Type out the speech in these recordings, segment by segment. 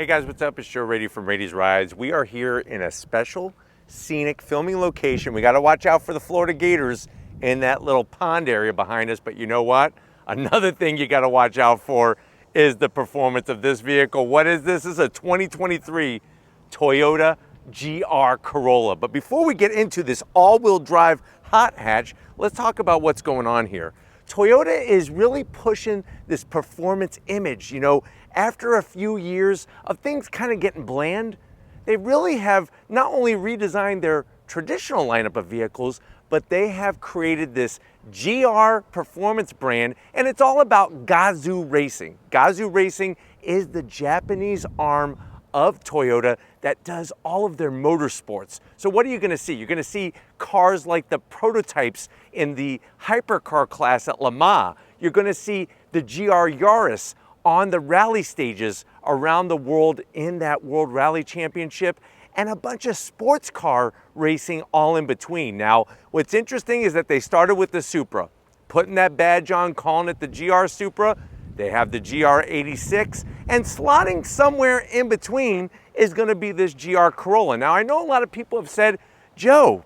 Hey guys, what's up? It's Joe Raiti from Raiti's Rides. We are here in a special scenic filming location. We got to watch out for the Florida Gators in that little pond area behind us, but you know what? Another thing you got to watch out for is the performance of this vehicle. What is this? This is a 2023 Toyota GR Corolla. But before we get into this all-wheel drive hot hatch, let's talk about what's going on here. Toyota is really pushing this performance image. You know, after a few years of things kind of getting bland, they really have not only redesigned their traditional lineup of vehicles, but they have created this GR performance brand, and it's all about Gazoo Racing. Gazoo Racing is the Japanese arm of Toyota that does all of their motorsports. So what are you going to see? You're going to see cars like the prototypes in the hypercar class at Le Mans. You're going to see the GR Yaris on the rally stages around the world in that World Rally Championship, and a bunch of sports car racing all in between. Now, what's interesting is that they started with the Supra, putting that badge on, calling it the GR Supra. They have the GR 86, and slotting somewhere in between is going to be this GR Corolla. Now, I know a lot of people have said, Joe,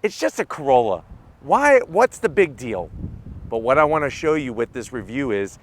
it's just a Corolla. What's the big deal? But what I want to show you with this review is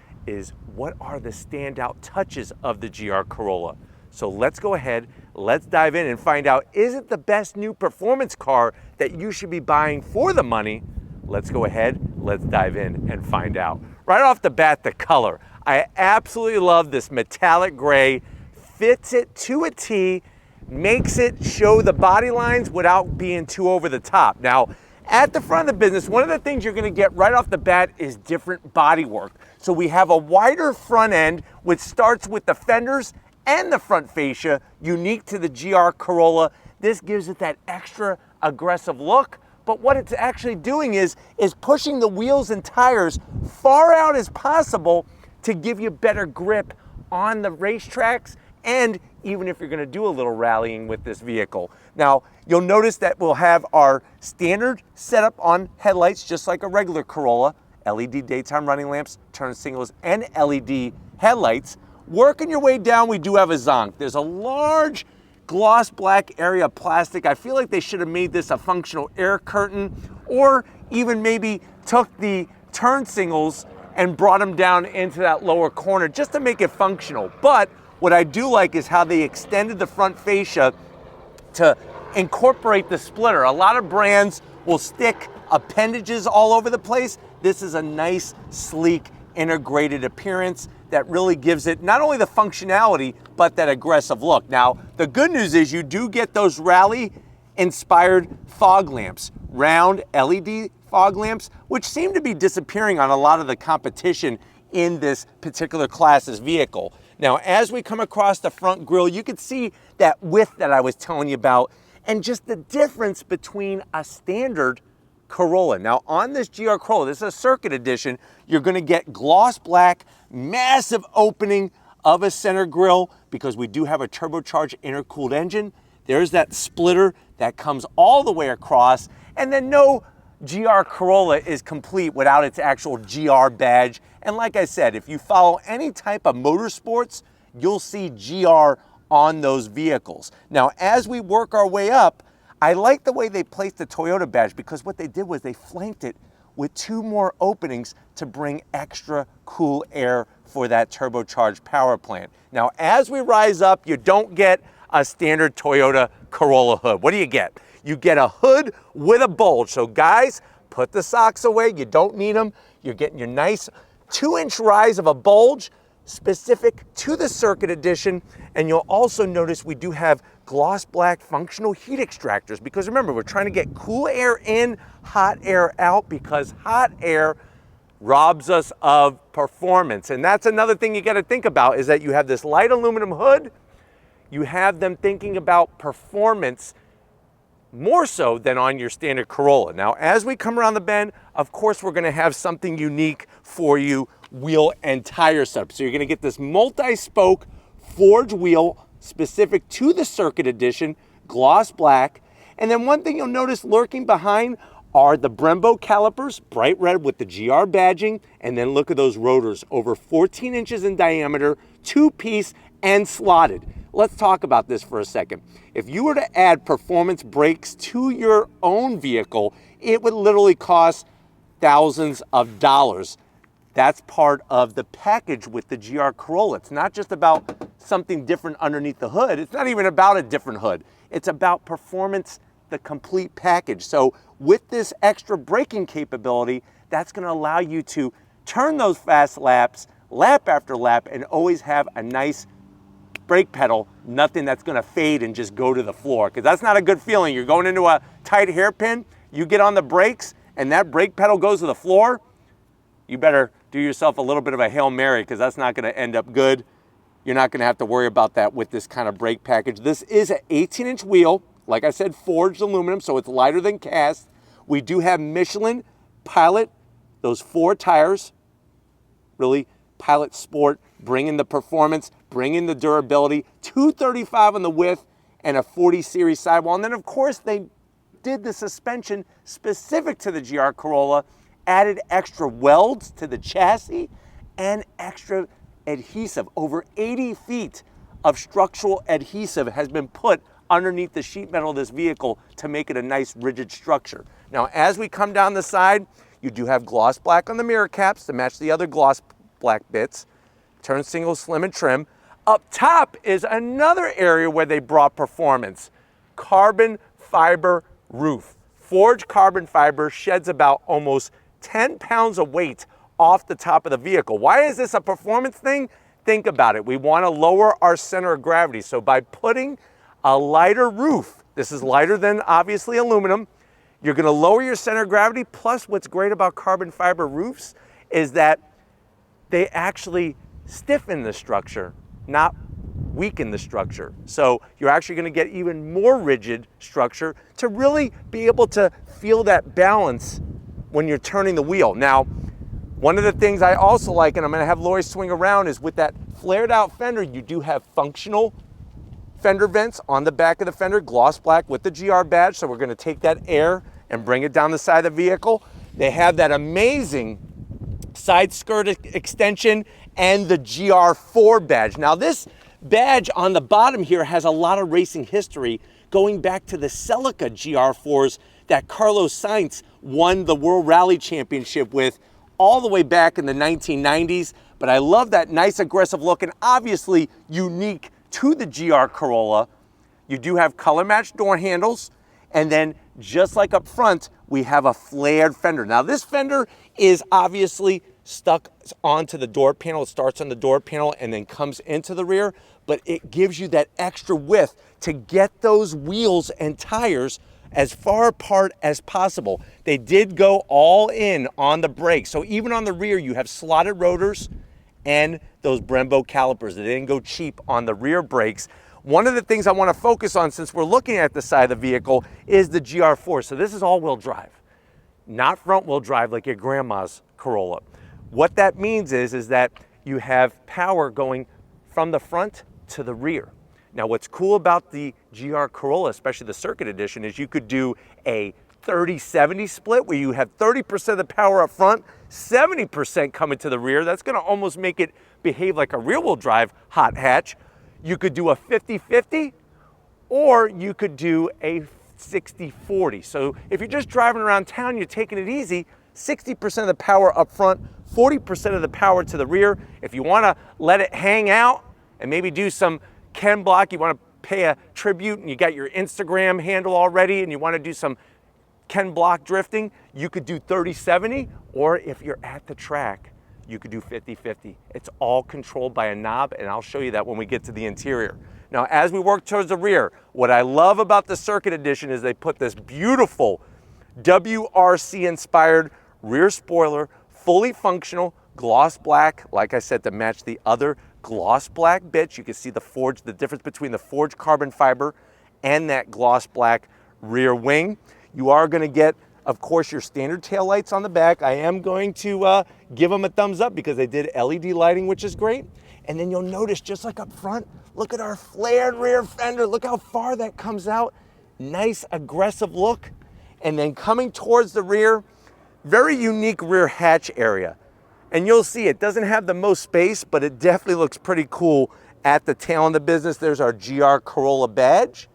what are the standout touches of the GR Corolla. So let's go ahead, let's dive in and find out, is it the best new performance car that you should be buying for the money? Let's go ahead, let's dive in and find out. Right off the bat, the color. I absolutely love this metallic gray, fits it to a T, makes it show the body lines without being too over the top. Now, at the front of the business, one of the things you're gonna get right off the bat is different body work. So we have a wider front end, which starts with the fenders and the front fascia, unique to the GR Corolla. This gives it that extra aggressive look. But what it's actually doing is pushing the wheels and tires far out as possible to give you better grip on the racetracks, and even if you're gonna do a little rallying with this vehicle. Now, you'll notice that we'll have our standard setup on headlights, just like a regular Corolla, LED daytime running lamps, turn signals, and LED headlights. Working your way down, we do have a zonk. There's a large gloss black area of plastic. I feel like they should have made this a functional air curtain, or even maybe took the turn signals and brought them down into that lower corner just to make it functional. But what I do like is how they extended the front fascia to incorporate the splitter. A lot of brands will stick appendages all over the place. This is a nice, sleek, integrated appearance that really gives it not only the functionality, but that aggressive look. Now, the good news is you do get those rally-inspired fog lamps, round LED fog lamps, which seem to be disappearing on a lot of the competition in this particular class's vehicle. Now, as we come across the front grille, you can see that width that I was telling you about, and just the difference between a standard Corolla. Now, on this GR Corolla, this is a circuit edition, you're gonna get gloss black, massive opening of a center grille, because we do have a turbocharged intercooled engine. There's that splitter that comes all the way across, and then no GR Corolla is complete without its actual GR badge. And like I said, if you follow any type of motorsports, you'll see GR on those vehicles. Now, as we work our way up, I like the way they placed the Toyota badge, because what they did was they flanked it with two more openings to bring extra cool air for that turbocharged power plant. Now, as we rise up, you don't get a standard Toyota Corolla hood. What do you get? You get a hood with a bulge. So guys, put the socks away. You don't need them. You're getting your nice 2-inch rise of a bulge specific to the circuit edition. And you'll also notice we do have gloss black functional heat extractors, because remember, we're trying to get cool air in, hot air out, because hot air robs us of performance. And that's another thing you got to think about, is that you have this light aluminum hood, you have them thinking about performance more so than on your standard Corolla. Now, as we come around the bend, of course, we're gonna have something unique for you, wheel and tire setup. So you're gonna get this multi-spoke forged wheel specific to the circuit edition, gloss black. And then one thing you'll notice lurking behind are the Brembo calipers, bright red with the GR badging. And then look at those rotors, over 14 inches in diameter, 2-piece and slotted. Let's talk about this for a second. If you were to add performance brakes to your own vehicle, it would literally cost thousands of dollars. That's part of the package with the GR Corolla. It's not just about something different underneath the hood. It's not even about a different hood. It's about performance, the complete package. So with this extra braking capability, that's gonna allow you to turn those fast laps, lap after lap, and always have a nice brake pedal, nothing that's gonna fade and just go to the floor, because that's not a good feeling. You're going into a tight hairpin, you get on the brakes, and that brake pedal goes to the floor, you better do yourself a little bit of a Hail Mary, because that's not gonna end up good. You're not gonna have to worry about that with this kind of brake package. This is an 18-inch wheel, like I said, forged aluminum, so it's lighter than cast. We do have Michelin Pilot, those 4 tires, really Pilot Sport, bringing the performance, bringing the durability, 235 on the width and a 40 series sidewall. And then of course they did the suspension specific to the GR Corolla, added extra welds to the chassis and extra adhesive. Over 80 feet of structural adhesive has been put underneath the sheet metal of this vehicle to make it a nice rigid structure. Now, as we come down the side, you do have gloss black on the mirror caps to match the other gloss black bits. Turn single, slim, and trim. Up top is another area where they brought performance. Carbon fiber roof. Forged carbon fiber sheds about almost 10 pounds of weight off the top of the vehicle. Why is this a performance thing? Think about it. We want to lower our center of gravity. So by putting a lighter roof, this is lighter than obviously aluminum, you're going to lower your center of gravity. Plus, what's great about carbon fiber roofs is that they actually stiffen the structure, not weaken the structure. So you're actually going to get even more rigid structure to really be able to feel that balance when you're turning the wheel. Now, one of the things I also like, and I'm going to have Lori swing around, is with that flared out fender, you do have functional fender vents on the back of the fender, gloss black with the GR badge. So we're going to take that air and bring it down the side of the vehicle. They have that amazing side skirt extension and the GR4 badge. Now this badge on the bottom here has a lot of racing history going back to the Celica GR4s that Carlos Sainz won the World Rally Championship with all the way back in the 1990s. But I love that nice aggressive look, and obviously unique to the GR Corolla. You do have color matched door handles, and then just like up front, we have a flared fender. Now this fender is obviously stuck onto the door panel. It starts on the door panel and then comes into the rear, but it gives you that extra width to get those wheels and tires as far apart as possible. They did go all in on the brakes. So even on the rear, you have slotted rotors and those Brembo calipers. They didn't go cheap on the rear brakes. One of the things I want to focus on, since we're looking at the side of the vehicle, is the GR4. So this is all-wheel drive, not front-wheel drive like your grandma's Corolla. What that means is that you have power going from the front to the rear. Now, what's cool about the GR Corolla, especially the Circuit Edition, is you could do a 30-70 split where you have 30% of the power up front, 70% coming to the rear. That's going to almost make it behave like a rear-wheel drive hot hatch. You could do a 50-50, or you could do a 60-40. So if you're just driving around town, you're taking it easy, 60% of the power up front, 40% of the power to the rear. If you want to let it hang out and maybe do some Ken block, you want to pay a tribute and you got your Instagram handle already and you want to do some Ken block drifting, you could do 30-70, or if you're at the track, you could do 50-50. It's all controlled by a knob, and I'll show you that when we get to the interior. Now, as we work towards the rear, what I love about the Circuit Edition is they put this beautiful WRC-inspired rear spoiler, fully functional, gloss black, like I said, to match the other gloss black bits. You can see the difference between the forged carbon fiber and that gloss black rear wing. You are going to get, of course, your standard taillights on the back. I am going to give them a thumbs up because they did LED lighting, which is great. And then you'll notice, just like up front, look at our flared rear fender. Look how far that comes out. Nice, aggressive look. And then coming towards the rear, very unique rear hatch area. And you'll see it doesn't have the most space, but it definitely looks pretty cool At the tail end of the business, there's our GR Corolla badge.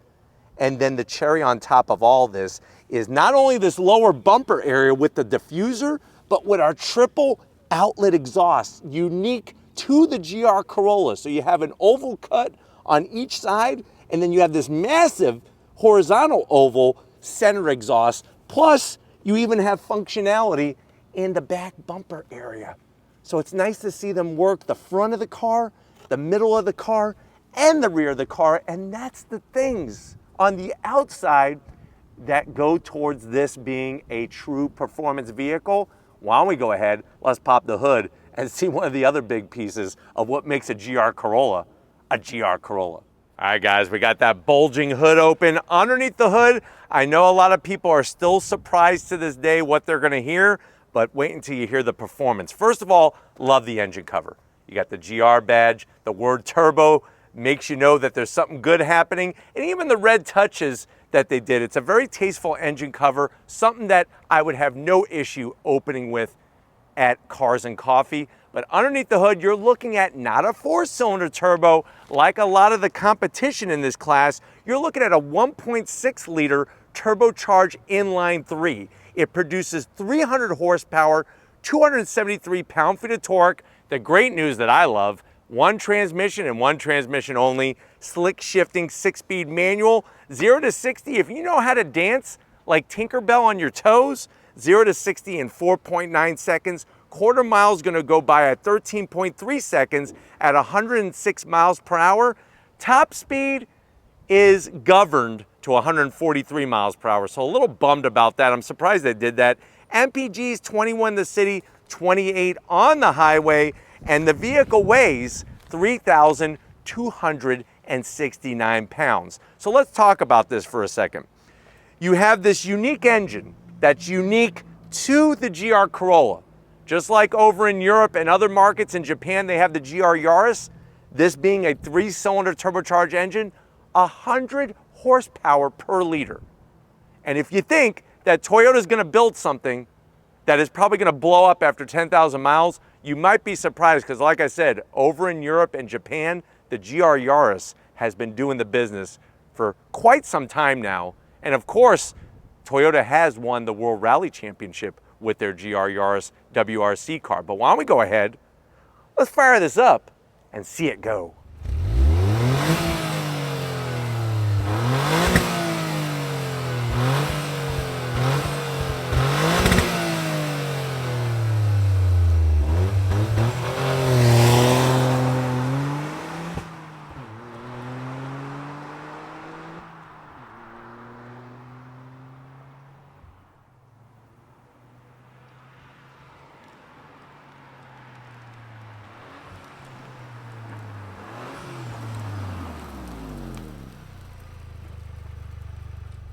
And then the cherry on top of all this is not only this lower bumper area with the diffuser, but with our triple outlet exhaust, unique to the GR Corolla. So you have an oval cut on each side, and then you have this massive horizontal oval center exhaust. Plus, you even have functionality in the back bumper area. So it's nice to see them work the front of the car, the middle of the car, and the rear of the car. And that's the things on the outside that go towards this being a true performance vehicle. Why don't we go ahead, let's pop the hood and see one of the other big pieces of what makes a GR Corolla a GR Corolla. All right, guys, we got that bulging hood open. Underneath the hood, I know a lot of people are still surprised to this day what they're gonna hear, but wait until you hear the performance. First of all, love the engine cover. You got the GR badge, the word turbo makes you know that there's something good happening, and even the red touches that they did. It's a very tasteful engine cover, something that I would have no issue opening with at Cars and Coffee. But underneath the hood, you're looking at not a 4-cylinder turbo like a lot of the competition in this class. You're looking at a 1.6 liter turbocharged inline 3. It produces 300 horsepower, 273 pound-feet of torque. The great news that I love, one transmission and one transmission only, slick shifting 6-speed manual, 0 to 60. If you know how to dance like Tinkerbell on your toes, 0 to 60 in 4.9 seconds. Quarter mile is gonna go by at 13.3 seconds at 106 miles per hour. Top speed is governed to 143 miles per hour. So a little bummed about that. I'm surprised they did that. MPG's 21 in the city, 28 on the highway, and the vehicle weighs 3,269 pounds. So let's talk about this for a second. You have this unique engine that's unique to the GR Corolla. Just like over in Europe and other markets in Japan, they have the GR Yaris. This being a 3-cylinder turbocharged engine, 100 horsepower per liter. And if you think that Toyota's gonna build something that is probably gonna blow up after 10,000 miles, you might be surprised, because like I said, over in Europe and Japan, the GR Yaris has been doing the business for quite some time now. And of course, Toyota has won the World Rally Championship with their GR Yaris WRC car. But why don't we go ahead, let's fire this up and see it go.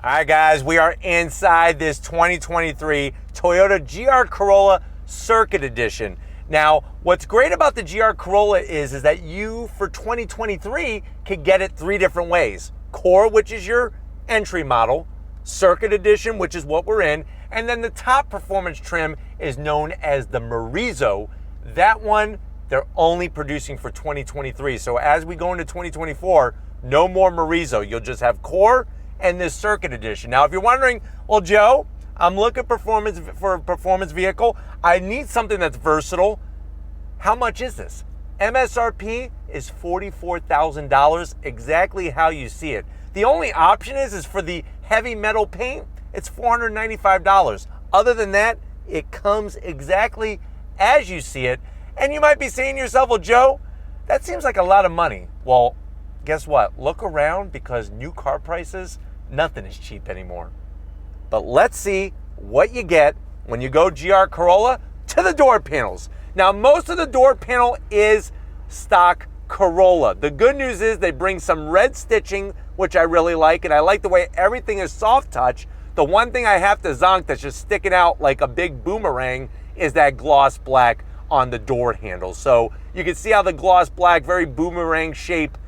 All right, guys, we are inside this 2023 Toyota GR Corolla Circuit Edition. Now, what's great about the GR Corolla is that you, for 2023, can get it 3 different ways. Core, which is your entry model, Circuit Edition, which is what we're in, and then the top performance trim is known as the Morizo. That one, they're only producing for 2023. So as we go into 2024, no more Morizo. You'll just have Core and this Circuit Edition. Now, if you're wondering, well, Joe, I'm looking for a performance vehicle. I need something that's versatile. How much is this? MSRP is $44,000, exactly how you see it. The only option is for the heavy metal paint. It's $495. Other than that, it comes exactly as you see it. And you might be saying to yourself, well, Joe, that seems like a lot of money. Well, guess what? Look around, because new car prices, nothing is cheap anymore. But let's see what you get when you go GR Corolla to the door panels. Now, most of the door panel is stock Corolla. The good news is they bring some red stitching, which I really like, and I like the way everything is soft touch. The one thing I have to zonk that's just sticking out like a big boomerang is that gloss black on the door handles. So you can see how the gloss black, very boomerang shape,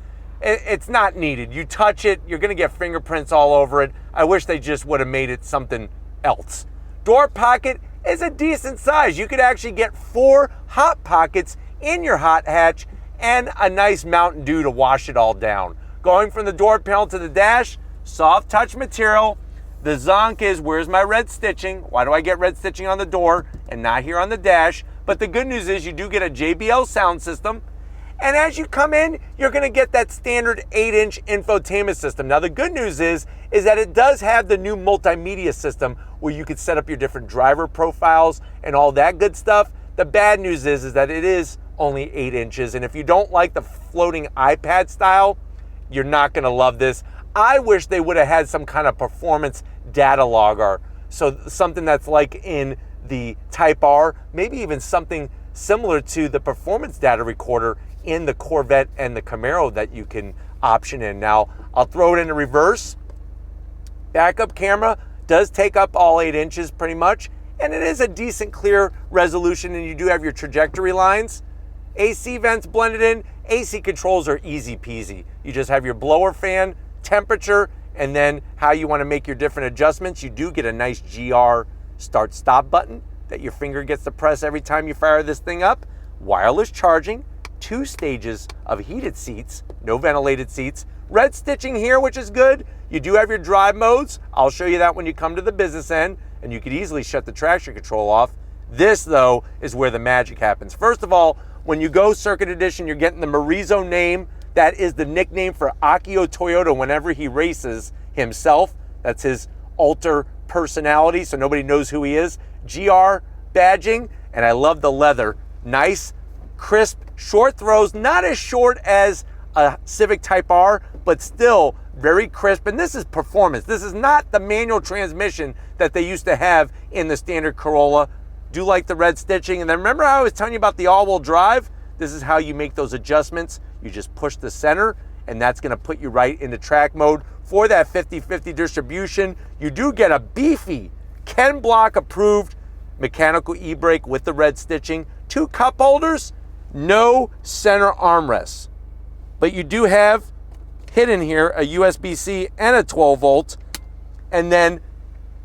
it's not needed. You touch it, you're gonna get fingerprints all over it. I wish they just would have made it something else. Door pocket is a decent size. You could actually get 4 hot pockets in your hot hatch, and a nice Mountain Dew to wash it all down. Going from the door panel to the dash, soft touch material. The zonk is, where's my red stitching? Why do I get red stitching on the door and not here on the dash? But the good news is you do get a JBL sound system. And as you come in, you're gonna get that standard 8-inch infotainment system. Now the good news is that it does have the new multimedia system where you could set up your different driver profiles and all that good stuff. The bad news is that it is only 8 inches. And if you don't like the floating iPad style, you're not gonna love this. I wish they would have had some kind of performance data logger. So something that's like in the Type R, maybe even something similar to the performance data recorder in the Corvette and the Camaro that you can option in. Now, I'll throw it into reverse. Backup camera does take up all 8 inches pretty much, and it is a decent clear resolution, and you do have your trajectory lines. AC vents blended in. AC controls are easy peasy. You just have your blower fan, temperature, and then how you want to make your different adjustments. You do get a nice GR start stop button that your finger gets to press every time you fire this thing up. Wireless charging, 2 stages of heated seats, no ventilated seats. Red stitching here, which is good. You do have your drive modes. I'll show you that when you come to the business end, and you could easily shut the traction control off. This, though, is where the magic happens. First of all, when you go Circuit Edition, you're getting the Marizo name. That is the nickname for Akio Toyota whenever he races himself. That's his alter personality, so nobody knows who he is. GR badging, and I love the leather. Nice, crisp, short throws, not as short as a Civic Type R, but still very crisp. And this is performance. This is not the manual transmission that they used to have in the standard Corolla. Do like the red stitching. And then remember how I was telling you about the all-wheel drive? This is how you make those adjustments. You just push the center, and that's gonna put you right into track mode. For that 50-50 distribution, you do get a beefy Ken Block approved mechanical e-brake with the red stitching. 2 cup holders, no center armrests. But you do have hidden here a USB-C and a 12 volt. And then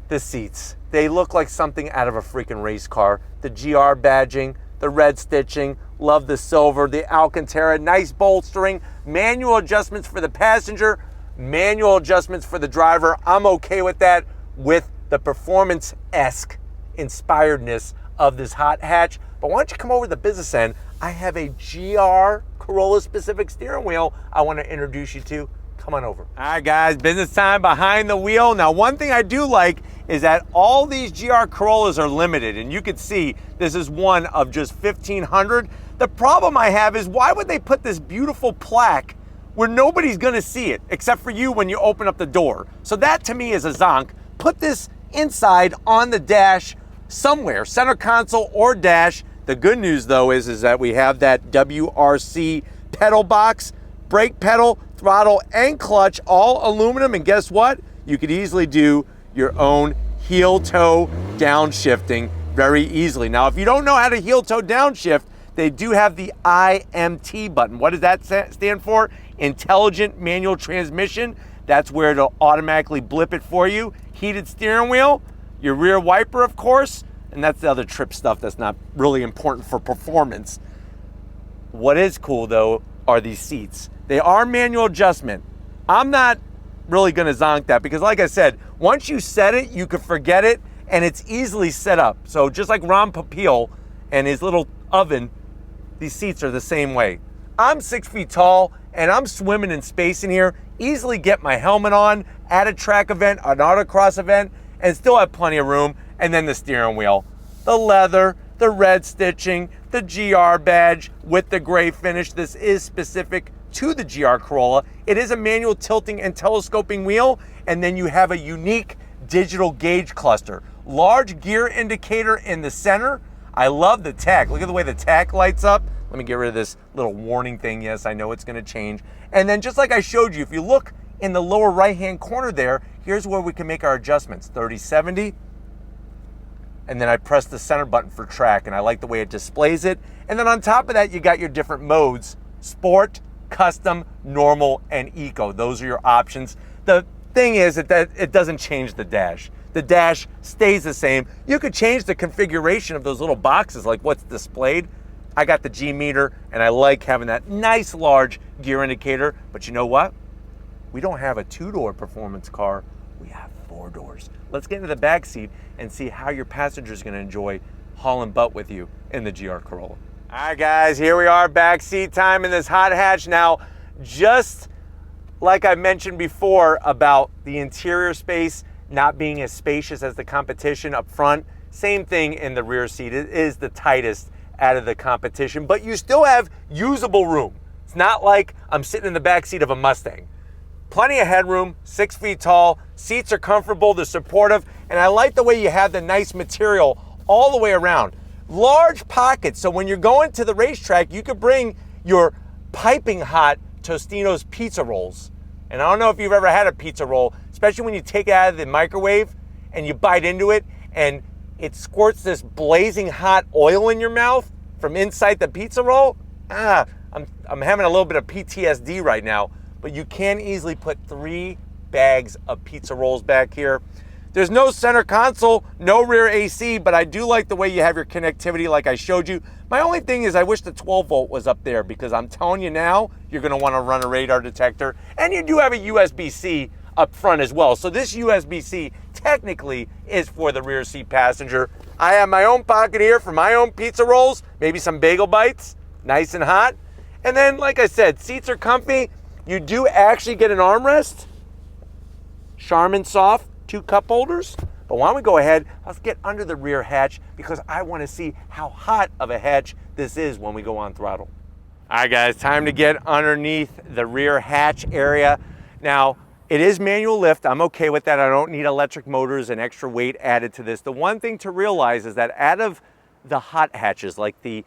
the seats. They look like something out of a freaking race car. The GR badging, the red stitching, love the silver, the Alcantara, nice bolstering, manual adjustments for the passenger, manual adjustments for the driver. I'm okay with that with the performance-esque inspiredness of this hot hatch. But why don't you come over to the business end? I have a GR Corolla specific steering wheel I want to introduce you to. Come on over. All right, guys, business time behind the wheel. Now, one thing I do like is that all these GR Corollas are limited, and you can see this is one of just 1,500. The problem I have is why would they put this beautiful plaque where nobody's gonna see it except for you when you open up the door? So that to me is a zonk. Put this inside on the dash somewhere, center console or dash. The good news though is that we have that WRC pedal box, brake pedal, throttle, and clutch, all aluminum. And guess what? You could easily do your own heel toe downshifting very easily. Now, if you don't know how to heel toe downshift, they do have the IMT button. What does that stand for? Intelligent Manual Transmission. That's where it'll automatically blip it for you. Heated steering wheel, your rear wiper, of course, and that's the other trip stuff that's not really important for performance. What is cool though are these seats. They are manual adjustment. I'm not really gonna zonk that because like I said, once you set it, you could forget it and it's easily set up. So just like Ron Popeil and his little oven, these seats are the same way. I'm 6 feet tall and I'm swimming in space in here, easily get my helmet on at a track event, an autocross event, and still have plenty of room. And then the steering wheel, the leather, the red stitching, the GR badge with the gray finish. This is specific to the GR Corolla. It is a manual tilting and telescoping wheel, and then you have a unique digital gauge cluster. Large gear indicator in the center. I love the tach. Look at the way the tach lights up. Let me get rid of this little warning thing. Yes, I know it's gonna change. And then just like I showed you, if you look in the lower right-hand corner there, here's where we can make our adjustments. 30-70, and then I press the center button for track, and I like the way it displays it. And then on top of that, you got your different modes: sport, custom, normal, and eco. Those are your options. The thing is that it doesn't change the dash. The dash stays the same. You could change the configuration of those little boxes, like what's displayed. I got the G meter, and I like having that nice large gear indicator. But you know what? We don't have a 2-door performance car. We have 4 doors. Let's get into the back seat and see how your passenger's gonna enjoy hauling butt with you in the GR Corolla. All right, guys, here we are, back seat time in this hot hatch. Now, just like I mentioned before about the interior space not being as spacious as the competition up front, same thing in the rear seat. It is the tightest out of the competition, but you still have usable room. It's not like I'm sitting in the back seat of a Mustang. Plenty of headroom, 6 feet tall, seats are comfortable, they're supportive, and I like the way you have the nice material all the way around. Large pockets, so when you're going to the racetrack, you could bring your piping hot Tostino's pizza rolls. And I don't know if you've ever had a pizza roll, especially when you take it out of the microwave and you bite into it and it squirts this blazing hot oil in your mouth from inside the pizza roll. I'm having a little bit of PTSD right now, but you can easily put 3 bags of pizza rolls back here. There's no center console, no rear AC, but I do like the way you have your connectivity like I showed you. My only thing is I wish the 12 volt was up there, because I'm telling you now, you're gonna wanna run a radar detector, and you do have a USB-C up front as well. So this USB-C technically is for the rear seat passenger. I have my own pocket here for my own pizza rolls, maybe some bagel bites, nice and hot. And then, like I said, seats are comfy. You do actually get an armrest. Charmin soft, 2 cup holders. But why don't we go ahead, let's get under the rear hatch, because I want to see how hot of a hatch this is when we go on throttle. All right, guys, time to get underneath the rear hatch area. Now, it is manual lift. I'm okay with that. I don't need electric motors and extra weight added to this. The one thing to realize is that out of the hot hatches, like the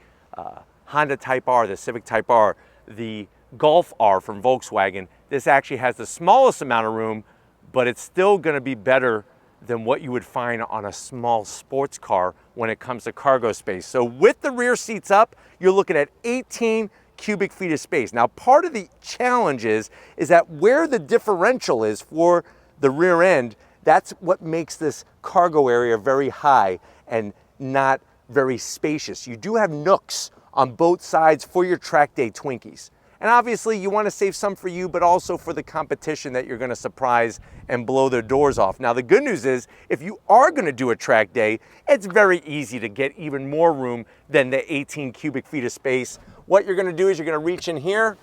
Honda Type R, the Civic Type R, the Golf R from Volkswagen, this actually has the smallest amount of room, but it's still gonna be better than what you would find on a small sports car when it comes to cargo space. So with the rear seats up, you're looking at 18 cubic feet of space. Now, part of the challenge is that where the differential is for the rear end, that's what makes this cargo area very high and not very spacious. You do have nooks on both sides for your track day Twinkies. And obviously you want to save some for you, but also for the competition that you're going to surprise and blow their doors off. Now, the good news is, if you are going to do a track day, it's very easy to get even more room than the 18 cubic feet of space. What you're going to do is you're going to reach in here,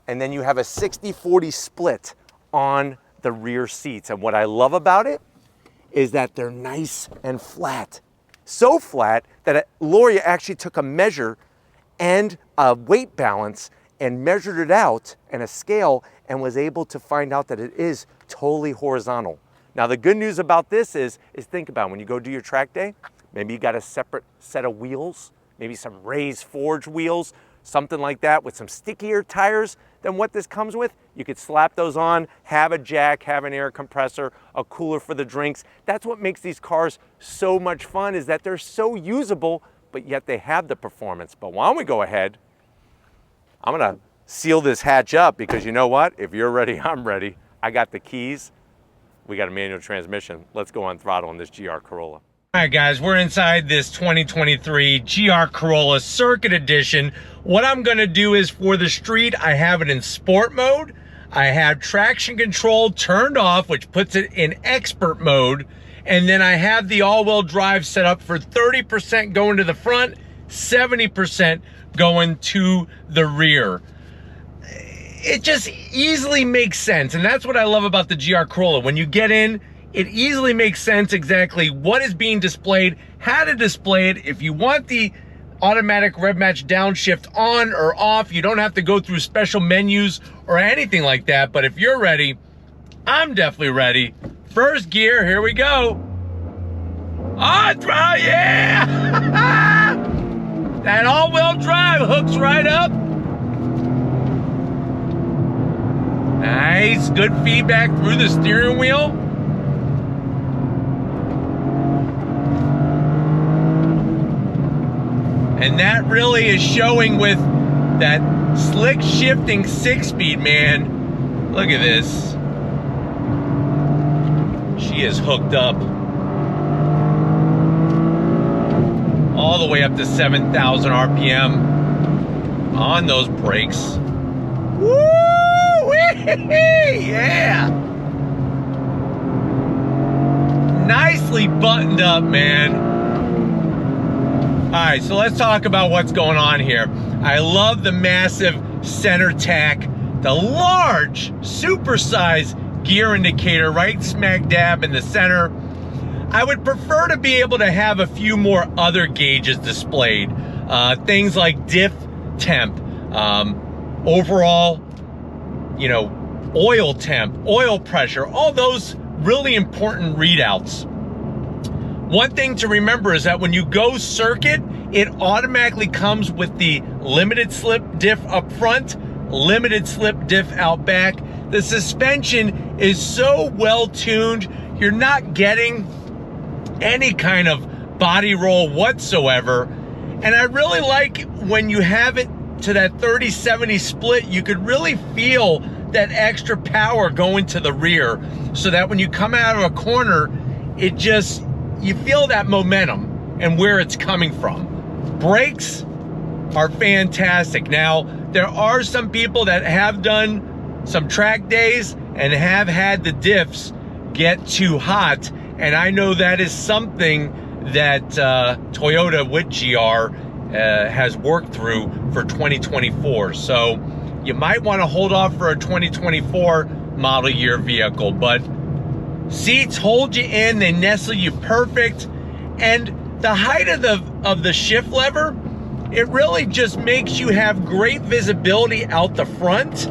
and then you have a 60-40 split on the rear seats. And what I love about it is that they're nice and flat. So flat that Loria actually took a measure and a weight balance and measured it out and a scale, and was able to find out that it is totally horizontal. Now, the good news about this is think about it. When you go do your track day, maybe you got a separate set of wheels, maybe some raised forged wheels, something like that with some stickier tires than what this comes with. You could slap those on, have a jack, have an air compressor, a cooler for the drinks. That's what makes these cars so much fun, is that they're so usable, but yet they have the performance. But why don't we go ahead, I'm gonna seal this hatch up, because you know what? If you're ready, I'm ready. I got the keys. We got a manual transmission. Let's go on throttle in this GR Corolla. All right, guys, we're inside this 2023 GR Corolla Circuit Edition. What I'm gonna do is, for the street, I have it in sport mode. I have traction control turned off, which puts it in expert mode. And then I have the all-wheel drive set up for 30% going to the front, 70% going to the rear. It just easily makes sense, and that's what I love about the GR Corolla. When you get in, it easily makes sense exactly what is being displayed, how to display it. If you want the automatic rev match downshift on or off, you don't have to go through special menus or anything like that. But if you're ready, I'm definitely ready. First gear, here we go. On throttle, yeah! That all-wheel drive hooks right up. Nice, good feedback through the steering wheel. And that really is showing with that slick shifting 6-speed, man. Look at this. She is hooked up. all the way up to 7,000 RPM on those brakes. Woo-wee! Yeah! Nicely buttoned up, man. All right, so let's talk about what's going on here. I love the massive center tack, the large, supersized gear indicator right smack dab in the center. I would prefer to be able to have a few more other gauges displayed. Things like diff temp, overall, you know, oil temp, oil pressure, all those really important readouts. One thing to remember is that when you go circuit, it automatically comes with the limited slip diff up front, limited slip diff out back. The suspension is so well tuned, you're not getting any kind of body roll whatsoever. And I really like when you have it to that 30-70 split, you could really feel that extra power going to the rear, so that when you come out of a corner, it just, you feel that momentum and where it's coming from. Brakes are fantastic. Now, there are some people that have done some track days and have had the diffs get too hot, and I know that is something that Toyota with GR has worked through for 2024. So you might want to hold off for a 2024 model year vehicle, but seats hold you in, they nestle you perfect, and the height of the shift lever, it really just makes you have great visibility out the front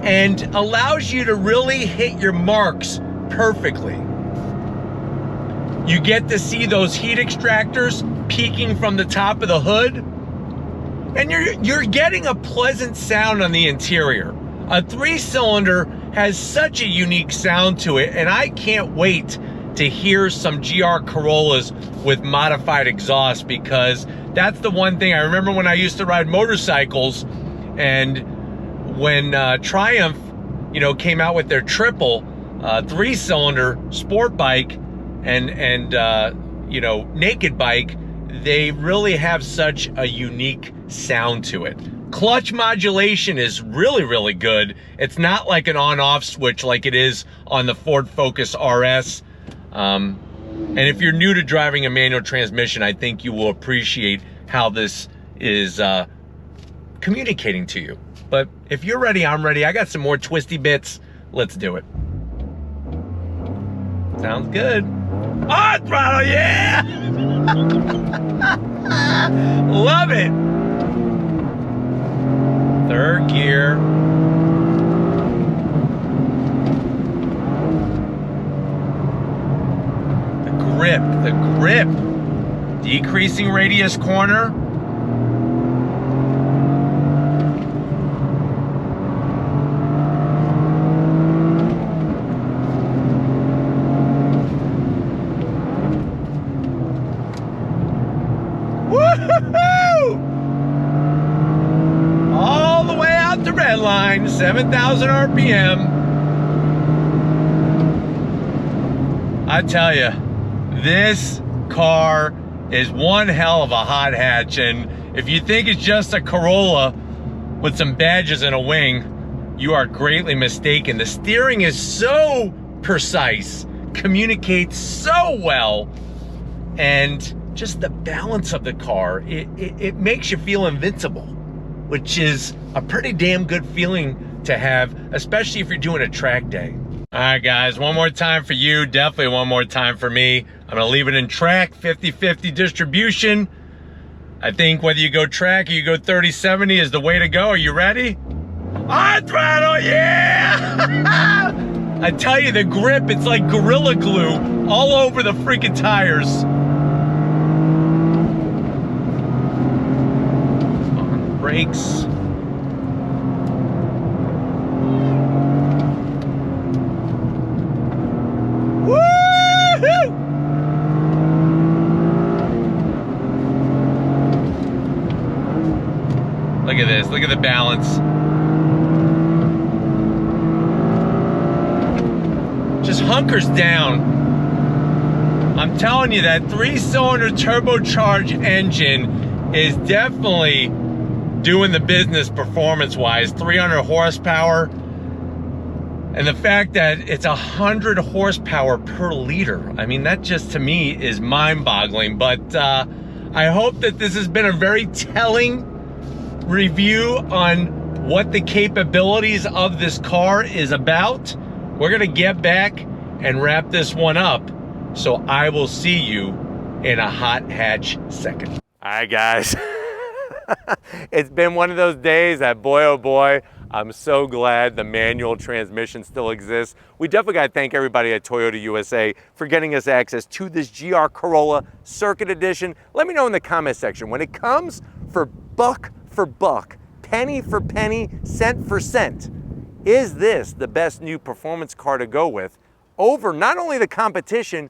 and allows you to really hit your marks perfectly. You get to see those heat extractors peeking from the top of the hood, and you're getting a pleasant sound on the interior. A 3-cylinder has such a unique sound to it, and I can't wait to hear some GR Corollas with modified exhaust, because that's the one thing I remember when I used to ride motorcycles, and when Triumph, you know, came out with their triple 3-cylinder sport bike and you know, naked bike, they really have such a unique sound to it. Clutch modulation is really, really good. It's not like an on-off switch like it is on the Ford Focus RS. And if you're new to driving a manual transmission, I think you will appreciate how this is communicating to you. But if you're ready, I'm ready. I got some more twisty bits. Let's do it. Sounds good. Oh, throttle, yeah! Love it. Third gear. The grip. Decreasing radius corner. Woo-hoo-hoo! All the way out the red line, 7,000 RPM. I tell you, this car is one hell of a hot hatch, and if you think it's just a Corolla with some badges and a wing, you are greatly mistaken. The steering is so precise, communicates so well, and just the balance of the car, it makes you feel invincible, which is a pretty damn good feeling to have, especially if you're doing a track day. All right, guys, one more time for you, definitely one more time for me. I'm gonna leave it in track, 50-50 distribution. I think whether you go track or you go 30-70 is the way to go. Are you ready? On throttle, yeah! I tell you, the grip, it's like Gorilla Glue all over the freaking tires. On brakes. Woo-hoo! Look at this, look at the balance. Just hunkers down. I'm I'm telling you, that 3-cylinder turbocharged engine is definitely doing the business performance-wise. 300 horsepower. And the fact that it's 100 horsepower per liter, I mean, that just to me is mind-boggling. But I hope that this has been a very telling review on what the capabilities of this car is about. We're gonna get back and wrap this one up. So I will see you in a hot hatch second. All right, guys. It's been one of those days that, boy, oh boy, I'm so glad the manual transmission still exists. We definitely got to thank everybody at Toyota USA for getting us access to this GR Corolla Circuit Edition. Let me know in the comment section, when it comes for buck, penny for penny, cent for cent, is this the best new performance car to go with over not only the competition,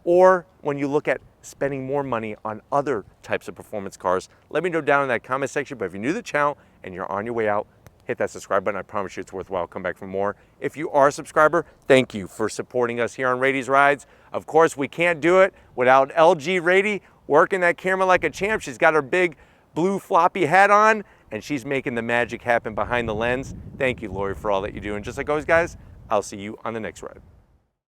or when you look at spending more money on other types of performance cars? Let me know down in that comment section. But if you're new to the channel and you're on your way out, hit that subscribe button. I promise you it's worthwhile. Come back for more. If you are a subscriber, thank you for supporting us here on Raiti's Rides. Of course, we can't do it without LG Raiti working that camera like a champ. She's got her big blue floppy hat on, and she's making the magic happen behind the lens. Thank you, Lori, for all that you do. And just like always, guys, I'll see you on the next ride.